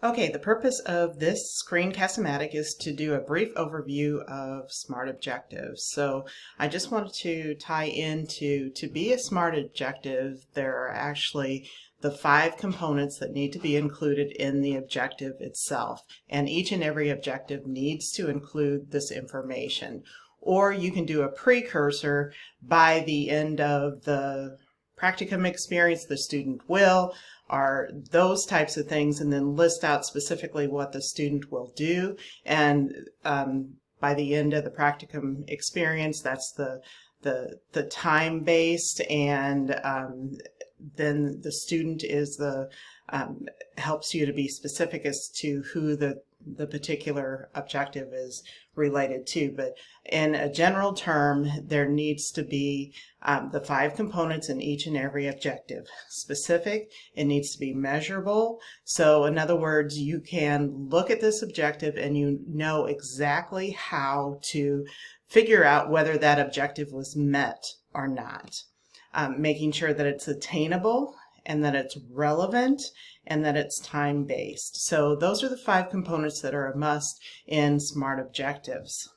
Okay, the purpose of this screencast-o-matic is to do a brief overview of SMART objectives. So I just wanted to tie into, to be a SMART objective, there are actually the 5 components that need to be included in the objective itself. And each and every objective needs to include this information. Or you can do a precursor by the end of the practicum experience, the student will, are those types of things, and then list out specifically what the student will do. And by the end of the practicum experience, that's the time-based, and then the student is the helps you to be specific as to who the particular objective is related to. But in a general term, there needs to be the 5 components in each and every objective. Specific, it needs to be measurable. So in other words, you can look at this objective and you know exactly how to figure out whether that objective was met or not. Making sure that it's attainable and that it's relevant and that it's time-based. So those are the 5 components that are a must in SMART objectives.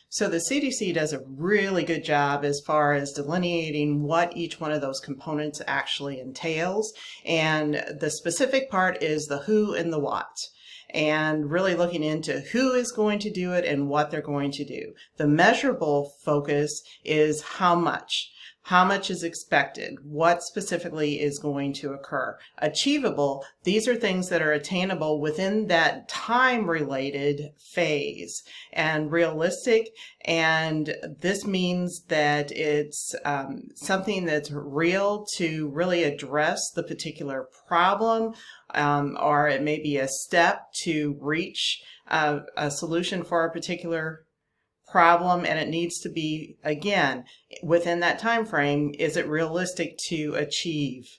So the CDC does a really good job as far as delineating what each one of those components actually entails. And the specific part is the who and the what, and really looking into who is going to do it and what they're going to do. The measurable focus is how much. How much is expected? What specifically is going to occur? Achievable, these are things that are attainable within that time-related phase. And realistic, and this means that it's something that's real to really address the particular problem, or it may be a step to reach a solution for a particular problem, and it needs to be, again, within that time frame. Is it realistic to achieve?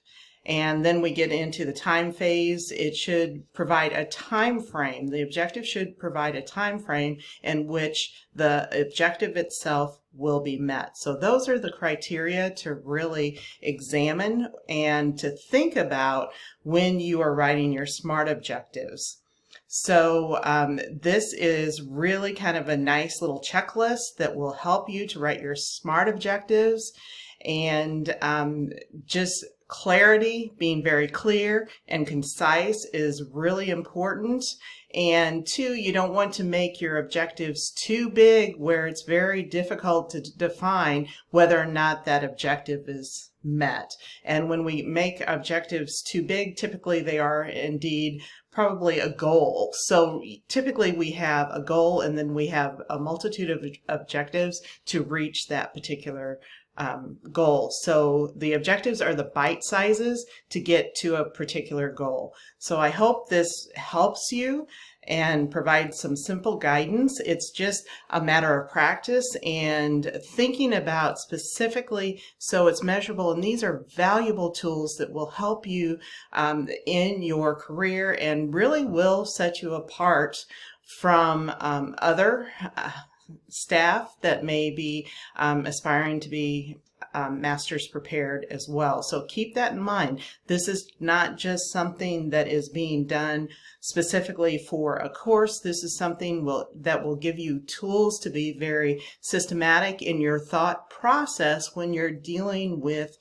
And then we get into the time phase. It should provide a time frame. The objective should provide a time frame in which the objective itself will be met. So those are the criteria to really examine and to think about when you are writing your SMART objectives. So this is really kind of a nice little checklist that will help you to write your SMART objectives. And just clarity, being very clear and concise is really important. And 2, you don't want to make your objectives too big where it's very difficult to define whether or not that objective is met. And when we make objectives too big, typically they are indeed probably a goal. So typically we have a goal and then we have a multitude of objectives to reach that particular goal. So the objectives are the bite sizes to get to a particular goal. So I hope this helps you and provides some simple guidance. It's just a matter of practice and thinking about specifically so it's measurable, and these are valuable tools that will help you in your career and really will set you apart from other staff that may be aspiring to be master's prepared as well. So keep that in mind. This is not just something that is being done specifically for a course. This is something that will give you tools to be very systematic in your thought process when you're dealing with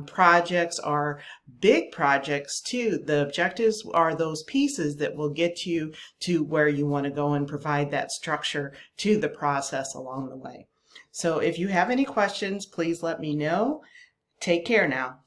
projects or big projects too. The objectives are those pieces that will get you to where you want to go and provide that structure to the process along the way. So if you have any questions, please let me know. Take care now.